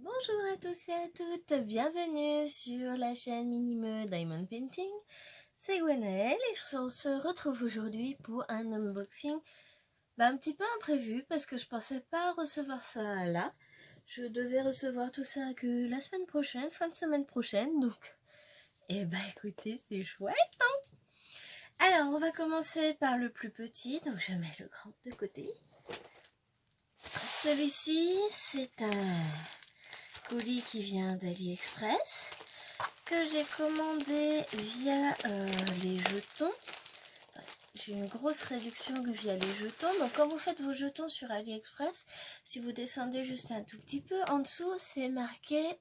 Bonjour à tous et à toutes, bienvenue sur la chaîne Minime Diamond Painting. C'est Gwenaëlle et on se retrouve aujourd'hui pour un unboxing un petit peu imprévu parce que je pensais pas recevoir ça là. Je devais recevoir tout ça que la semaine prochaine, fin de semaine prochaine, donc écoutez, c'est chouette hein. Alors on va commencer par le plus petit, donc je mets le grand de côté. Celui-ci c'est un colis qui vient d'AliExpress que j'ai commandé via les jetons. J'ai une grosse réduction via les jetons. Donc quand vous faites vos jetons sur AliExpress, si vous descendez juste un tout petit peu en dessous, c'est marqué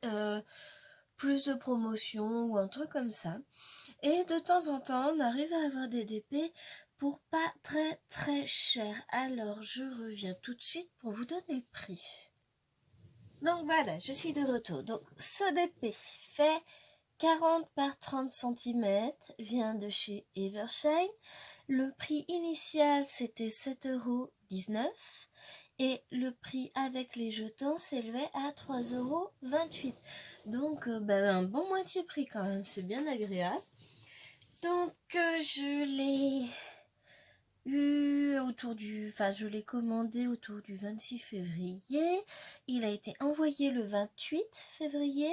plus de promotion ou un truc comme ça. Et de temps en temps, on arrive à avoir des DP pour pas très cher. Alors je reviens tout de suite pour vous donner le prix. Donc voilà, je suis de retour. Donc ce DP fait 40 par 30 cm, vient de chez Evershine. Le prix initial c'était 7,19 € et le prix avec les jetons s'élevait à 3,28 €. Donc un bon moitié prix quand même, c'est bien agréable. Donc je l'ai je l'ai commandé autour du 26 février. Il a été envoyé le 28 février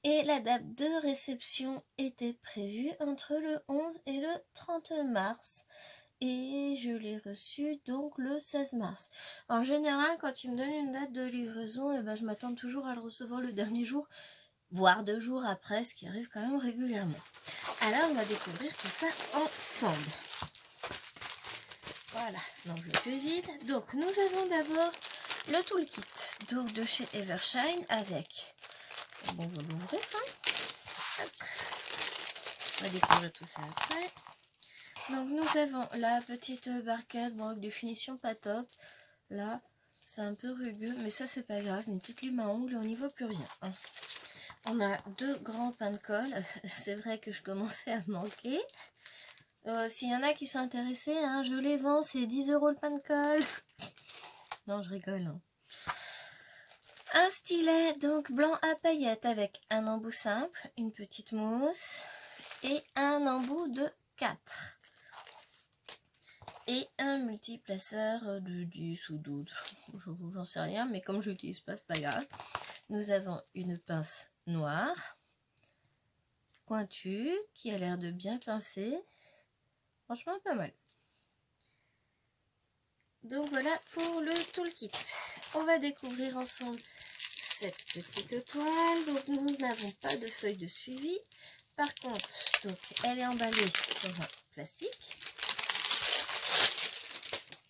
et la date de réception était prévue entre le 11 et le 30 mars. Et je l'ai reçu donc le 16 mars. En général, quand il me donne une date de livraison, je m'attends toujours à le recevoir le dernier jour, voire 2 jours après, ce qui arrive quand même régulièrement. Alors, on va découvrir tout ça ensemble. Voilà, donc le plus vide. Donc, nous avons d'abord le toolkit donc de chez Evershine avec... Bon, on va l'ouvrir. Hein. On va découvrir tout ça après. Donc nous avons la petite barquette, bon, avec des finitions pas top. Là, c'est un peu rugueux, mais ça c'est pas grave. Une petite lime à ongles, on n'y voit plus rien. Hein. On a 2 grands pains de colle. C'est vrai que je commençais à manquer. S'il y en a qui sont intéressés, hein, je les vends, c'est 10 € le pain de colle. Non, je rigole. Hein. Un stylet donc blanc à paillettes avec un embout simple, une petite mousse et un embout de 4. Et un multiplaceur de 10 ou 12, j'en sais rien, mais comme je l'utilise pas, c'est pas grave. Nous avons une pince noire, pointue, qui a l'air de bien pincer. Franchement, pas mal. Donc voilà pour le toolkit. On va découvrir ensemble cette petite toile. Donc nous n'avons pas de feuille de suivi. Par contre, donc, elle est emballée dans un plastique.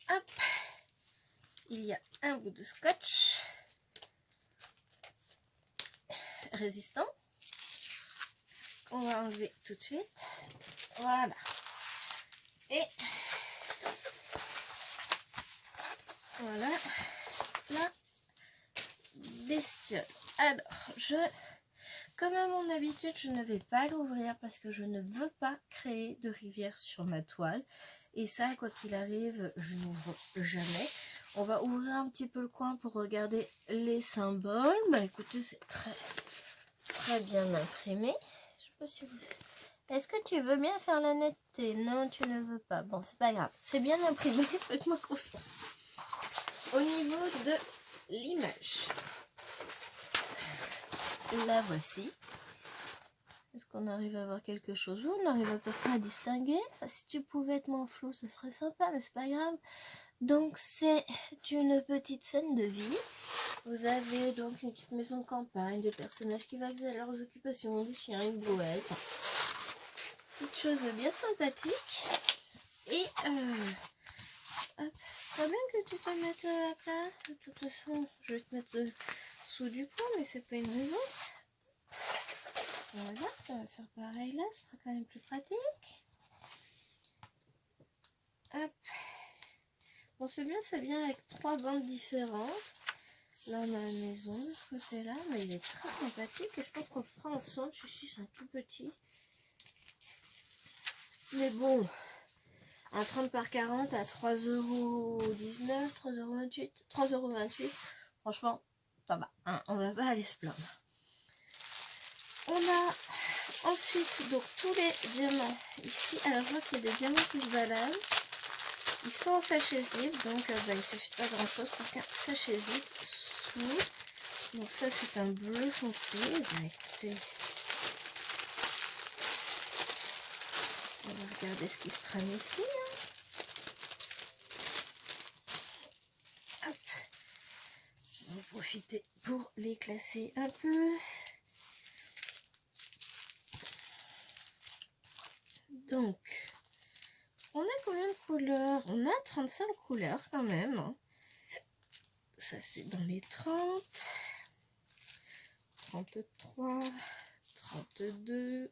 Hop. Il y a un bout de scotch résistant. On va enlever tout de suite. Voilà. Et voilà la bestiole. Alors, comme à mon habitude, je ne vais pas l'ouvrir parce que je ne veux pas créer de rivière sur ma toile. Et ça, quoi qu'il arrive, je n'ouvre jamais. On va ouvrir un petit peu le coin pour regarder les symboles. Écoutez, c'est très bien imprimé. Je sais pas si vous... Est-ce que tu veux bien faire la netteté? Non, tu ne veux pas. Bon, c'est pas grave. C'est bien imprimé, faites-moi confiance. Au niveau de l'image, la voici. Est-ce qu'on arrive à voir quelque chose? On arrive à peu près à distinguer. Enfin, si tu pouvais être moins flou, ce serait sympa, mais c'est pas grave. Donc, c'est une petite scène de vie. Vous avez donc une petite maison de campagne, des personnages qui vaquent à leurs occupations, des chiens, une brouette. Petite chose bien sympathique. Et hop, ce serait bien que tu te mettes à plat. De toute façon, je vais te mettre sous du poids, mais c'est pas une raison. Voilà, on va faire pareil là, ce sera quand même plus pratique. Hop. Bon, c'est bien, ça vient avec 3 bandes différentes. Là, on a la maison de ce côté-là, mais il est très sympathique et je pense qu'on le fera ensemble. Celui-ci, c'est un tout petit. Mais bon, un 30 par 40 à 3,19 €, 3,28 €, 3,28 €. Franchement, ça va, hein, on va pas aller se plaindre. On a ensuite donc tous les diamants ici. Alors je vois qu'il y a des diamants qui se baladent. Ils sont en sachet zip, donc il suffit pas grand chose pour qu'un sachet zip s'ouvre. Donc ça c'est un bleu foncé. Écoutez, on va regarder ce qui se trame ici. Hop. On va en profiter pour les classer un peu. Donc, on a combien de couleurs? On a 35 couleurs quand même. Ça c'est dans les 30, 33, 32.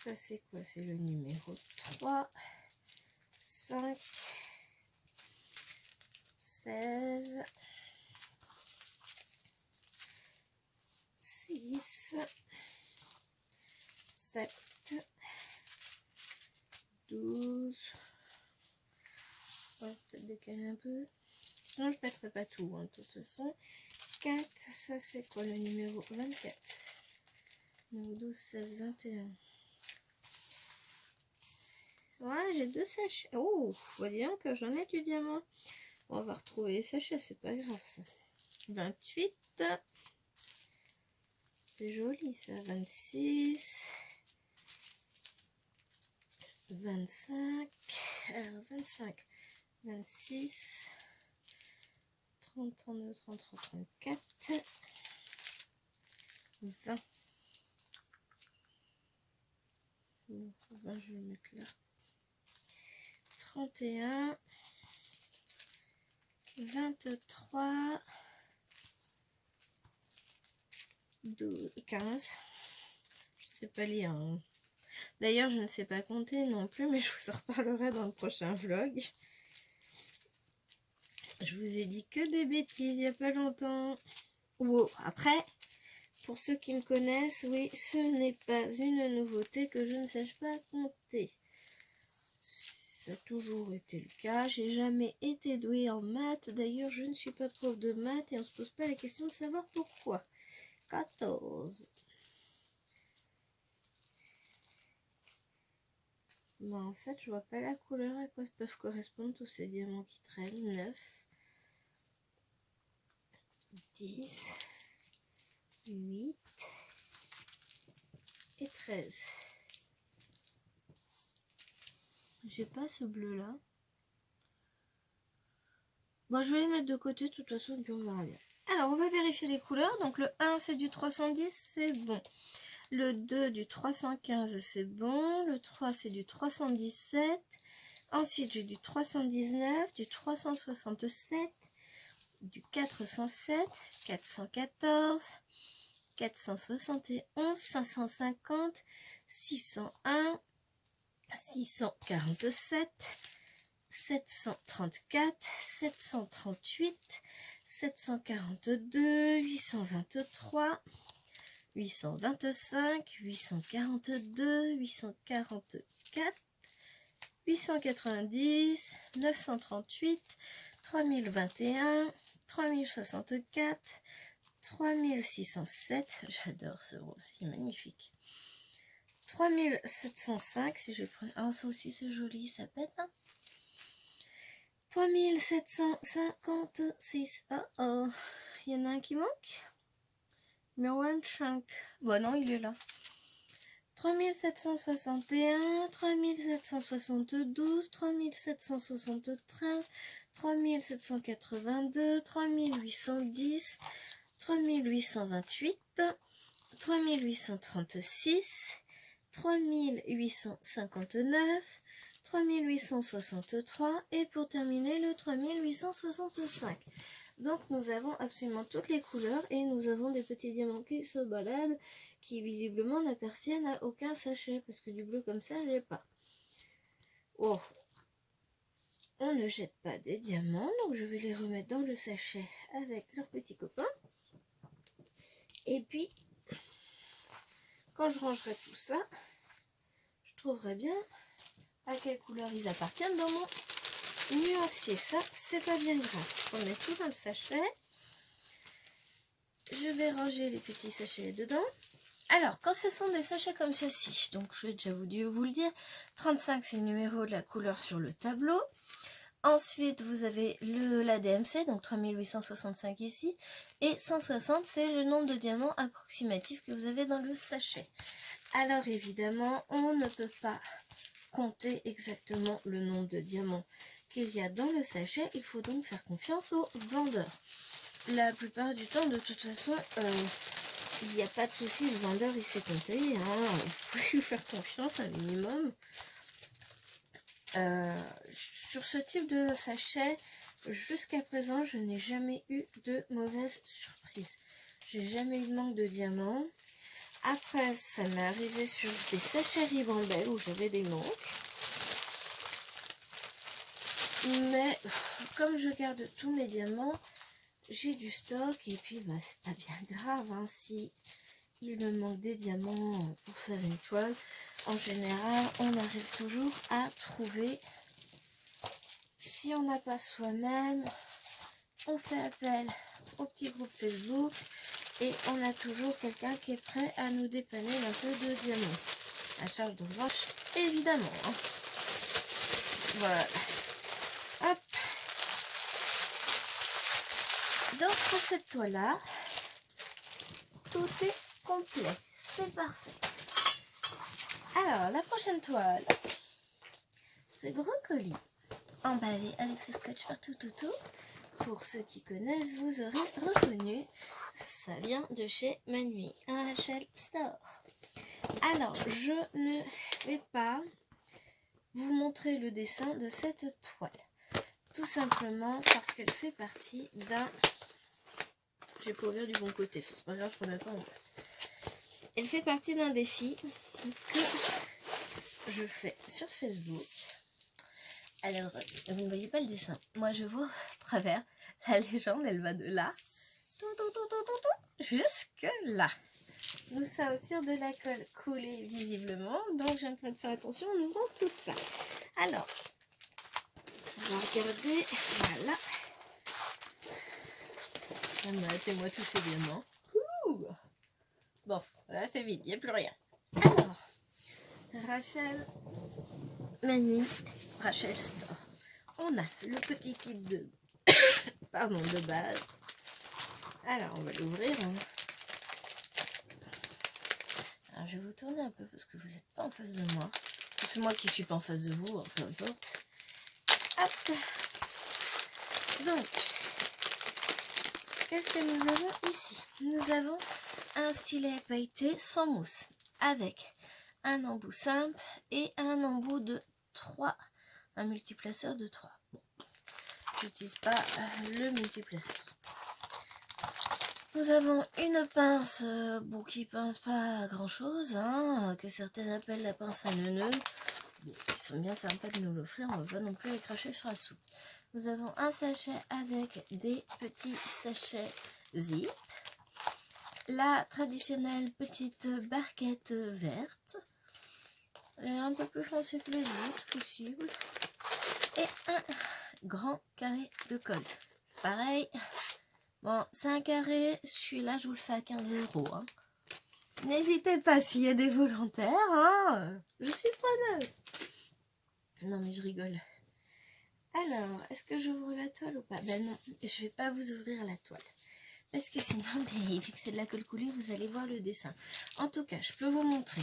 Ça c'est quoi? C'est le numéro 3, 5, 16, 6, 7, 12. On va peut-être décaler un peu. Sinon je ne mettrai pas tout, hein, de toute façon. 4, ça c'est quoi le numéro 24? Donc 12, 16, 21. Ouais, j'ai 2 sachets. Oh, faut dire que j'en ai du diamant. On va retrouver les sachets, c'est pas grave ça. 28. C'est joli ça. 26. 25. Alors 25. 26. 30, 32, 33, 34. 20. 20, je vais le mettre là. 31. 23. 12, 15. Je sais pas lire. Hein. D'ailleurs, je ne sais pas compter non plus, mais je vous en reparlerai dans le prochain vlog. Je vous ai dit que des bêtises il n'y a pas longtemps. Wow. Après, pour ceux qui me connaissent, oui, ce n'est pas une nouveauté que je ne sache pas compter. Ça a toujours été le cas. J'ai jamais été douée en maths. D'ailleurs, je ne suis pas prof de maths et on ne se pose pas la question de savoir pourquoi. 14. Bah, en fait, je vois pas la couleur à quoi peuvent correspondre tous ces diamants qui traînent. 9. 10. 8. Et 13. J'ai pas ce bleu là. Bon, je vais les mettre de côté de toute façon, puis on verra bien. Alors, on va vérifier les couleurs. Donc, le 1, c'est du 310, c'est bon. Le 2, du 315, c'est bon. Le 3, c'est du 317. Ensuite, j'ai du 319, du 367, du 407, 414, 471, 550, 601, 647, 734, 738, 742, 823, 825, 842, 844, 890, 938, 3021, 3064, 3607, j'adore ce rose, il est magnifique. 3705, si je prends... Ah, ça aussi c'est joli, ça pète, hein. 3756, oh, il y en a un qui manque. Merwan Shank, bon non, il est là. 3761, 3772, 3773, 3782, 3810, 3828, 3836, 3859, 3863 et pour terminer le 3865. Donc nous avons absolument toutes les couleurs et nous avons des petits diamants qui se baladent, qui visiblement n'appartiennent à aucun sachet, parce que du bleu comme ça, j'ai pas. Oh, on ne jette pas des diamants, donc je vais les remettre dans le sachet avec leurs petits copains. Et puis, quand je rangerai tout ça, je trouverai bien à quelle couleur ils appartiennent dans mon nuancier. Ça, c'est pas bien grave. On met tout dans le sachet. vais ranger les petits sachets dedans. Alors, quand ce sont des sachets comme ceci, donc je vais déjà vous le dire, 35 c'est le numéro de la couleur sur le tableau. Ensuite, vous avez la DMC, donc 3865 ici, et 160, c'est le nombre de diamants approximatif que vous avez dans le sachet. Alors évidemment, on ne peut pas compter exactement le nombre de diamants qu'il y a dans le sachet, il faut donc faire confiance au vendeur. La plupart du temps, de toute façon, il n'y a pas de souci, le vendeur il sait compter, hein, il faut lui faire confiance un minimum. Sur ce type de sachet, jusqu'à présent, je n'ai jamais eu de mauvaise surprise. J'ai jamais eu de manque de diamants. Après, ça m'est arrivé sur des sachets Ribambelle où j'avais des manques. Mais comme je garde tous mes diamants, j'ai du stock et puis bah, c'est pas bien grave hein, si il me manque des diamants pour faire une toile. En général, on arrive toujours à trouver. Si on n'a pas soi-même, on fait appel au petit groupe Facebook et on a toujours quelqu'un qui est prêt à nous dépanner un peu de diamants. À charge de roche, évidemment. Hein. Voilà. Hop. Donc pour cette toile-là, tout est complet. C'est parfait. Alors, la prochaine toile, c'est Brocoli. Emballé avec ce scotch partout autour. Pour ceux qui connaissent, vous aurez reconnu. Ça vient de chez Manuy, un Rachel Store. Alors, je ne vais pas vous montrer le dessin de cette toile. Tout simplement parce qu'elle fait partie d'un... J'ai pas ouvert du bon côté, c'est pas grave, je remets pas en bas. Elle fait partie d'un défi que je fais sur Facebook. Alors, vous ne voyez pas le dessin. Moi, je vois à travers. La légende, elle va de là jusque là. Nous sommes sur de la colle coulée visiblement. Donc, j'ai en train de faire attention en ouvrant tout ça. Alors, on va regarder. Voilà. Mettez-moi tous ces diamants. Bon, là, c'est vide. Il n'y a plus rien. Alors, Rachel Manuy, Rachel Store. On a le petit kit de, de base. Alors, on va l'ouvrir. Hein. Alors, je vais vous tourner un peu parce que vous n'êtes pas en face de moi. C'est moi qui ne suis pas en face de vous, peu importe. Hop. Donc, qu'est-ce que nous avons ici? Nous avons un stylet pailleté sans mousse avec un embout simple et un embout de 3, un multiplaceur de 3. Bon, j'utilise pas le multiplaceur. Nous avons une pince qui pince pas grand chose, hein, que certains appellent la pince à neuneux. Bon, ils sont bien sympas de nous l'offrir, on va pas non plus les cracher sur la soupe. Nous avons un sachet avec des petits sachets zip. La traditionnelle petite barquette verte. Elle est un peu plus foncée que les autres, possible. Et un grand carré de colle. Pareil. Bon, c'est un carré. Celui-là, je vous le fais à 15 €. Hein. N'hésitez pas s'il y a des volontaires. Hein. Je suis preneuse. Non, mais je rigole. Alors, est-ce que j'ouvre la toile ou pas? Ben non, je vais pas vous ouvrir la toile. Parce que sinon, vu que c'est de la colle coulée, vous allez voir le dessin. En tout cas, je peux vous montrer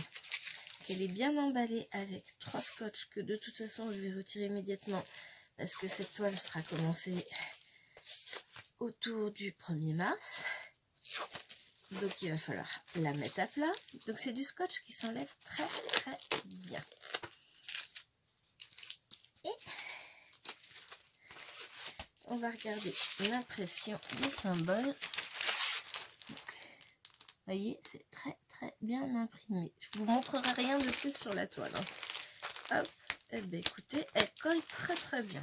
qu'elle est bien emballée avec 3 scotch que de toute façon, je vais retirer immédiatement parce que cette toile sera commencée autour du 1er mars. Donc, il va falloir la mettre à plat. Donc, c'est du scotch qui s'enlève très, très bien. Et on va regarder l'impression des symboles. Vous voyez, c'est très très bien imprimé. Je vous montrerai rien de plus sur la toile. Hein. Hop, et bien écoutez, elle colle très très bien.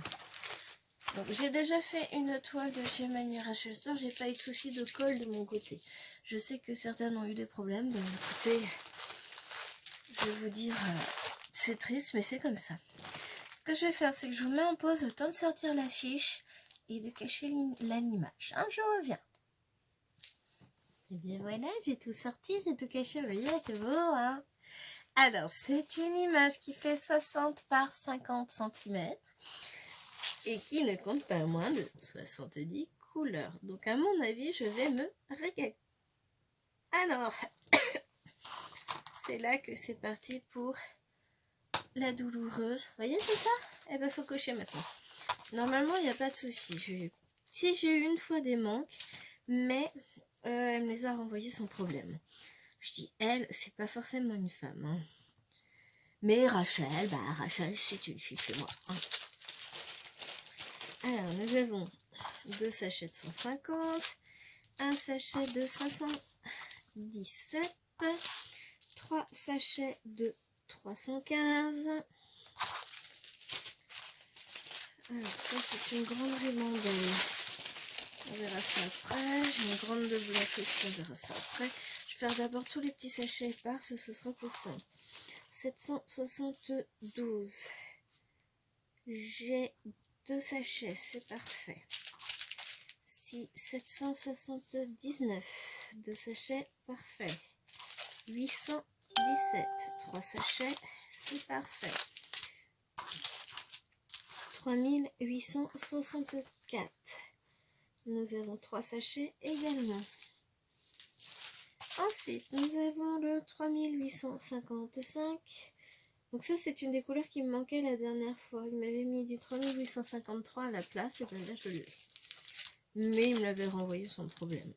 Donc j'ai déjà fait une toile de chez Manuy Rachel Store, j'ai pas eu de souci de colle de mon côté. Je sais que certains ont eu des problèmes. Ben écoutez, je vais vous dire, c'est triste, mais c'est comme ça. Ce que je vais faire, c'est que je vous mets en pause le temps de sortir la fiche et de cacher l'image. Hein, je reviens. Et bien voilà, j'ai tout sorti, j'ai tout caché, vous voyez, c'est beau, hein? Alors, c'est une image qui fait 60 par 50 cm et qui ne compte pas moins de 70 couleurs. Donc, à mon avis, je vais me régaler. Alors, c'est là que c'est parti pour la douloureuse. Vous voyez tout ça? Eh ben, faut cocher maintenant. Normalement, il n'y a pas de souci. Si j'ai eu une fois des manques, mais elle me les a renvoyés sans problème. Je dis elle, c'est pas forcément une femme. Hein. Mais Rachel, Rachel, c'est une fille chez moi. Hein. Alors, nous avons 2 sachets de 150, un sachet de 517, 3 sachets de 315. Alors, ça, c'est une grande ribambelle. On verra ça après. J'ai une grande de blanche aussi, on verra ça après. Je vais faire d'abord tous les petits sachets épars, ce sera plus simple. 772. J'ai 2 sachets, c'est parfait. 779. 2 sachets, parfait. 817. 3 sachets, c'est parfait. 3864. Nous avons 3 sachets également. Ensuite, nous avons le 3855. Donc ça, c'est une des couleurs qui me manquait la dernière fois. Il m'avait mis du 3853 à la place, et bien là, je l'ai. Mais il me l'avait renvoyé sans problème.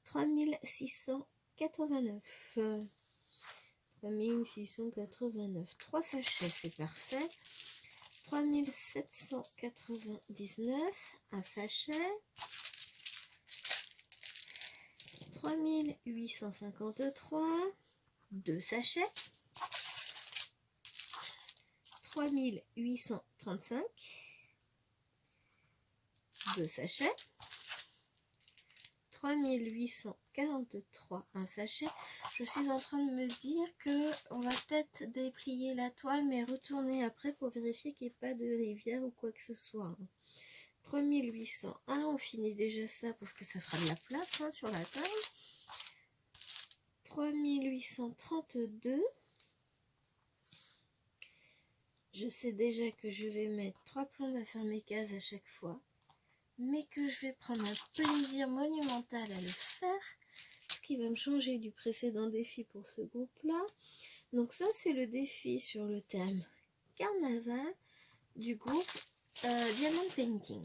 3689. 3689. 3 sachets, c'est parfait. 3799. Un sachet. 3853. 2 sachets. 3835. 2 sachets. 3843, un sachet. Je suis en train de me dire que on va peut-être déplier la toile, mais retourner après pour vérifier qu'il n'y ait pas de rivière ou quoi que ce soit. 3801, on finit déjà ça parce que ça fera de la place hein, sur la table. 3832. Je sais déjà que je vais mettre 3 plombes à faire mes cases à chaque fois, mais que je vais prendre un plaisir monumental à le faire, ce qui va me changer du précédent défi pour ce groupe-là. Donc ça, c'est le défi sur le thème carnaval du groupe Diamond Painting.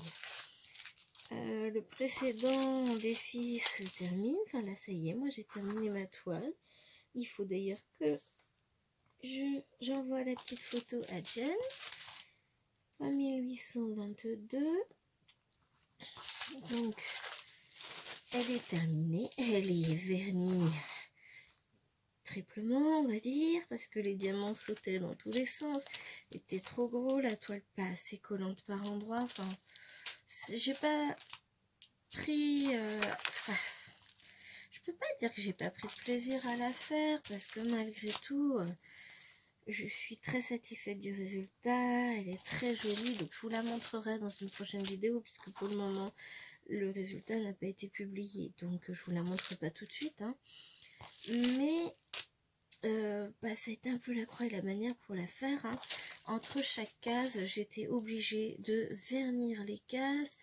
Le précédent défi se termine, enfin là ça y est, moi j'ai terminé ma toile. Il faut d'ailleurs que j'envoie la petite photo à Jen. 3822. Donc, elle est terminée. Elle est vernie triplement, on va dire, parce que les diamants sautaient dans tous les sens. Était trop gros, la toile pas assez collante par endroits. Enfin, j'ai pas pris... je peux pas dire que j'ai pas pris de plaisir à la faire, parce que malgré tout... je suis très satisfaite du résultat, elle est très jolie, donc je vous la montrerai dans une prochaine vidéo, puisque pour le moment, le résultat n'a pas été publié, donc je vous la montre pas tout de suite. Hein. Mais ça a été un peu la croix et la manière pour la faire. Hein. Entre chaque case, j'étais obligée de vernir les cases.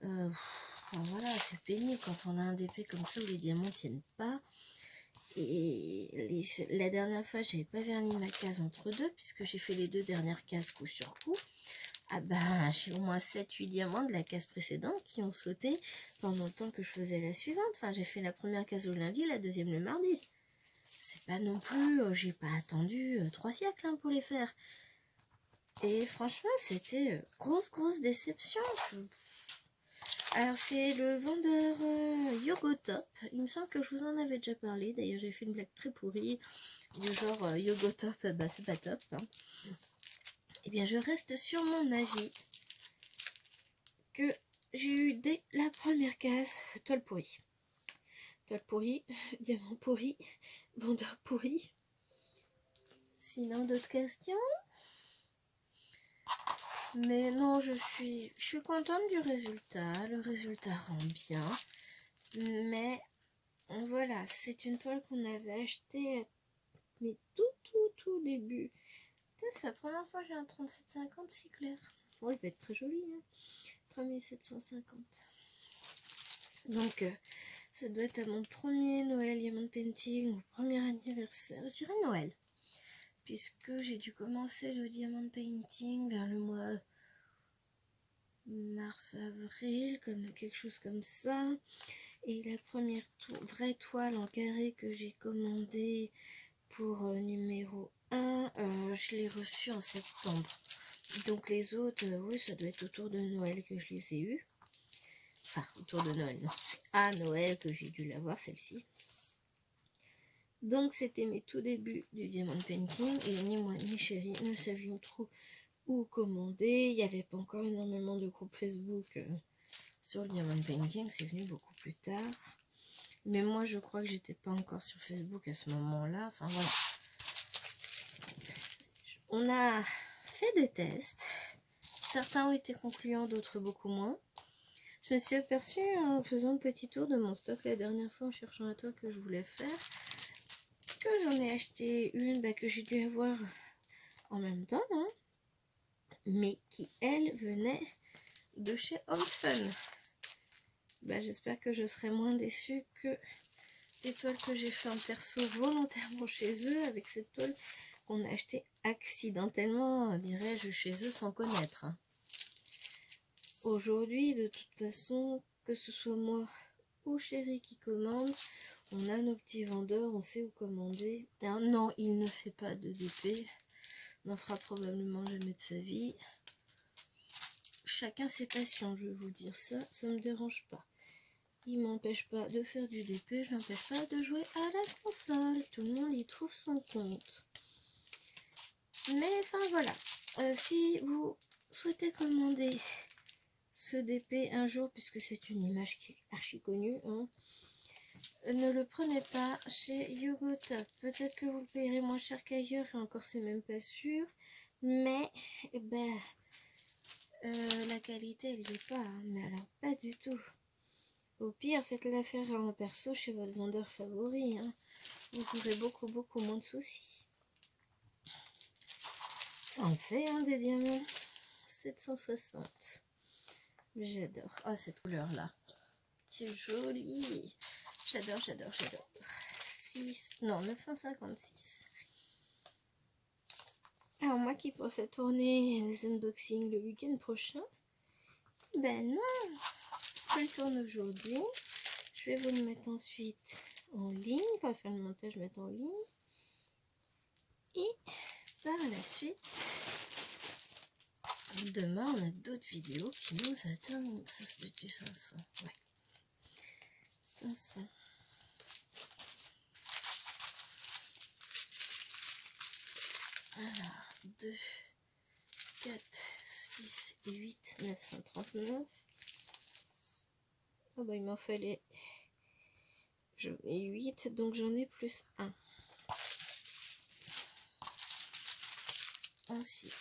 Voilà, c'est pénible quand on a un DP comme ça où les diamants ne tiennent pas. Et la dernière fois, j'avais pas verni ma case entre deux, puisque j'ai fait les 2 dernières cases coup sur coup. Ah ben, j'ai au moins 7-8 diamants de la case précédente qui ont sauté pendant le temps que je faisais la suivante. Enfin, j'ai fait la première case au lundi, la deuxième le mardi. C'est pas non plus, j'ai pas attendu 3 siècles hein, pour les faire. Et franchement, c'était grosse déception. Alors c'est le vendeur Yogotop. Il me semble que je vous en avais déjà parlé. D'ailleurs j'ai fait une blague très pourrie du genre Yogotop, c'est pas top. Hein. Eh bien je reste sur mon avis que j'ai eu dès la première case toile pourrie. Toile pourrie, diamant pourri, vendeur pourri. Sinon d'autres questions? Mais non, je suis contente du résultat. Le résultat rend bien. Mais voilà, c'est une toile qu'on avait achetée mais tout début. C'est la première fois que j'ai un 3750 si clair. Oui, il va être très joli, hein. 3750. Donc, ça doit être à mon premier Noël Diamond Painting, mon premier anniversaire. Je dirais Noël. Puisque j'ai dû commencer le Diamond Painting vers le mois mars-avril, comme quelque chose comme ça. Et la première vraie toile en carré que j'ai commandée pour numéro 1, je l'ai reçue en septembre. Donc les autres, oui, ça doit être autour de Noël que je les ai eus. Enfin, autour de Noël, non. C'est à Noël que j'ai dû l'avoir, celle-ci. Donc c'était mes tout débuts du Diamond Painting. Et ni moi ni chérie ne savions trop où commander. Il n'y avait pas encore énormément de groupes Facebook sur le Diamond Painting. C'est venu beaucoup plus tard. Mais moi, je crois que j'étais pas encore sur Facebook à ce moment-là. Enfin, voilà. On a fait des tests. Certains ont été concluants, d'autres beaucoup moins. Je me suis aperçue en faisant un petit tour de mon stock la dernière fois en cherchant la toile que je voulais faire que j'en ai acheté une que j'ai dû avoir en même temps, hein, mais qui, elle, venait de chez Home Fun. J'espère que je serai moins déçue que les toiles que j'ai fait en perso volontairement chez eux avec cette toile qu'on a achetée accidentellement, dirais-je, chez eux sans connaître. Aujourd'hui, de toute façon, que ce soit moi ou chérie qui commande, on a nos petits vendeurs, on sait où commander. Ah, non, il ne fait pas de DP, n'en fera probablement jamais de sa vie. Chacun ses passions, je vais vous dire ça, ça ne me dérange pas. Il m'empêche pas de faire du DP, je m'empêche pas de jouer à la console. Tout le monde y trouve son compte. Mais enfin voilà, si vous souhaitez commander ce DP un jour, puisque c'est une image qui est archi connue, hein, ne le prenez pas chez Yogotop. Peut-être que vous le payerez moins cher qu'ailleurs, et encore c'est même pas sûr. Mais la qualité elle n'y est pas, hein, mais alors pas du tout. Au pire, faites l'affaire en perso chez votre vendeur favori, hein. Vous aurez beaucoup moins de soucis. Ça en fait, hein, des diamants. 760. J'adore. Ah, cette couleur là, c'est joli. J'adore. 956. Alors moi qui pensais tourner les unboxings le week-end prochain, ben non, je le tourne aujourd'hui. Je vais vous le mettre ensuite en ligne, pas faire le montage, mettre en ligne. Et par la suite, demain on a d'autres vidéos qui nous attendent. Ça c'est du 500, ouais. 500. Alors, 2, 4, 6 et 8, 939. Oh il m'en fallait. J'en ai 8, donc j'en ai plus 1. Ensuite,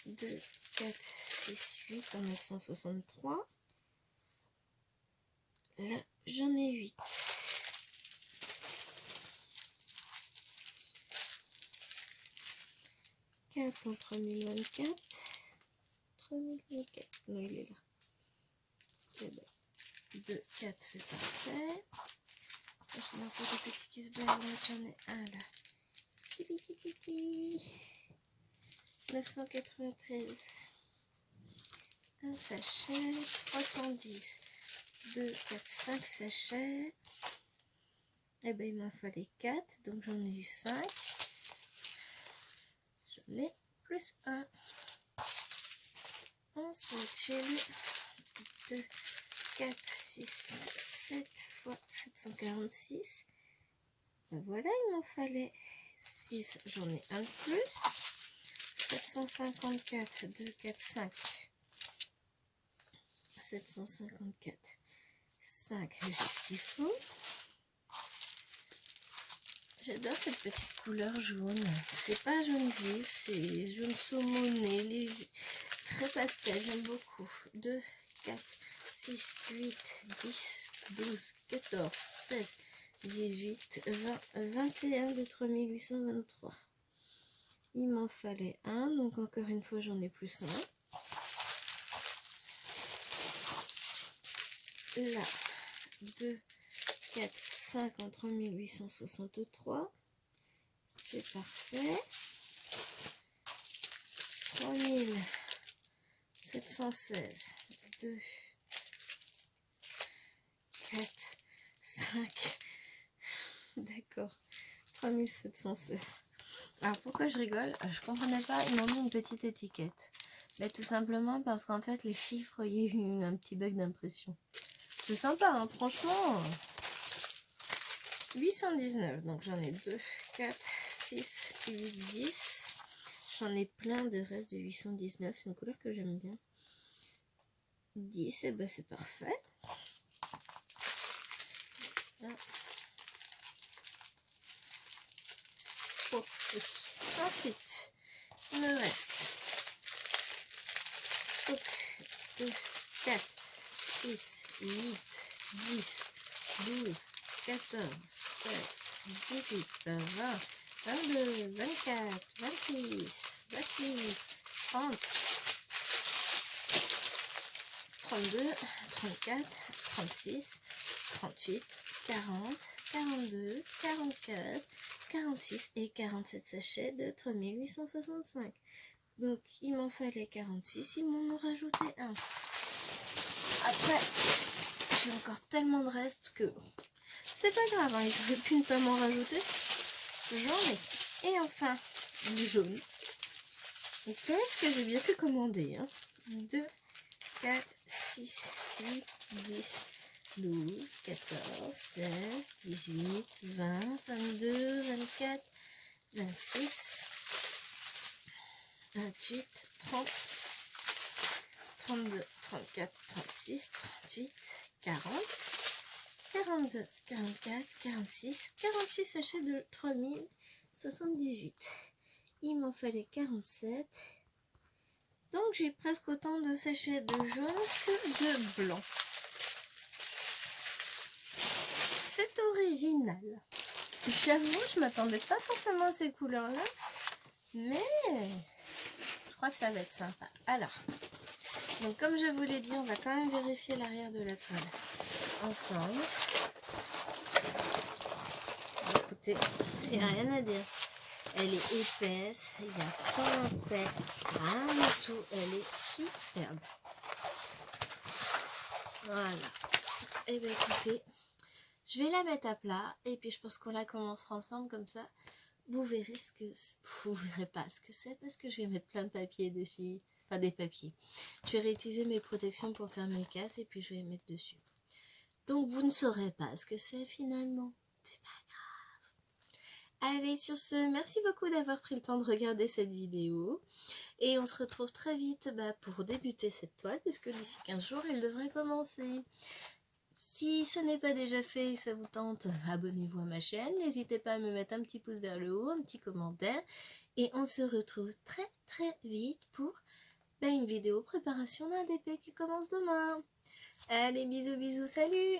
2, 4, 6, 8 en 963. Là, j'en ai 8. En 3024. 3024. Non, il est là. Et 2, 4, c'est parfait. J'en ai encore des petits qui se baladent. J'en ai un là. Petit. 993. Un sachet. 310. 2, 4, 5 sachets. Et il m'en fallait 4. Donc j'en ai eu 5. J'en ai plus 1. Ensuite, j'ai eu 2, 4, 6, 7 fois 746. Voilà, il m'en fallait 6. J'en ai un de plus. 754, 2, 4, 5. 754, 5. J'ai ce qu'il faut. J'adore cette petite couleur jaune. C'est pas jaune vif, c'est jaune saumoné, léger. Très pastel, j'aime beaucoup. 2, 4, 6, 8, 10, 12, 14, 16, 18, 20, 21 de 3823. Il m'en fallait un, donc encore une fois j'en ai plus un. Là, 2, 4, 5 en 3863. C'est parfait. 3716. 2, 4, 5. D'accord. 3716. Alors pourquoi je rigole? Je comprenais pas, ils m'ont mis une petite étiquette. Mais tout simplement parce qu'en fait les chiffres, il y a eu un petit bug d'impression. C'est sympa, hein, franchement. 819, donc j'en ai 2, 4, 6, 8, 10. J'en ai plein de restes de 819, c'est une couleur que j'aime bien. 10, et ben c'est parfait. Là. Oh, oui. Ensuite, il me reste 2, 4, 6, 8, 10, 12, 14, 16, 18, 20, 22, 24, 26, 28, 30, 32, 34, 36, 38, 40, 42, 44, 46 et 47 sachets de 3865. Donc il m'en fallait 46, ils m'en ont rajouté un. Après, j'ai encore tellement de restes que c'est pas grave, hein, ils auraient pu ne pas m'en rajouter. J'en ai. Et enfin, du jaune. Et qu'est-ce que j'ai bien pu commander, hein? 2, 4, 6, 8, 10, 12, 14, 16, 18, 20, 22, 24, 26, 28, 30, 32, 34, 36, 38, 40, 42, 44, 46, 48 sachets de 3078. Il m'en fallait 47. Donc j'ai presque autant de sachets de jaune que de blanc. C'est original. J'avoue, je m'attendais pas forcément à ces couleurs-là. Mais je crois que ça va être sympa. Alors, donc comme je vous l'ai dit, on va quand même vérifier l'arrière de la toile ensemble. Écoutez, il n'y a rien à dire. Elle est épaisse, il n'y a pas un pet, rien du tout. Elle est superbe. Voilà. Et bien écoutez, je vais la mettre à plat et puis je pense qu'on la commencera ensemble comme ça. Vous verrez ce que vous verrez pas ce que c'est parce que je vais mettre plein de papiers dessus. Enfin des papiers. Je vais réutiliser mes protections pour faire mes casses et puis je vais les mettre dessus. Donc vous ne saurez pas ce que c'est finalement. C'est pas grave. Allez, sur ce, merci beaucoup d'avoir pris le temps de regarder cette vidéo. Et on se retrouve très vite pour débuter cette toile puisque d'ici 15 jours, elle devrait commencer. Si ce n'est pas déjà fait et ça vous tente, abonnez-vous à ma chaîne. N'hésitez pas à me mettre un petit pouce vers le haut, un petit commentaire. Et on se retrouve très très vite pour une vidéo préparation d'un DP qui commence demain. Allez, bisous bisous, salut!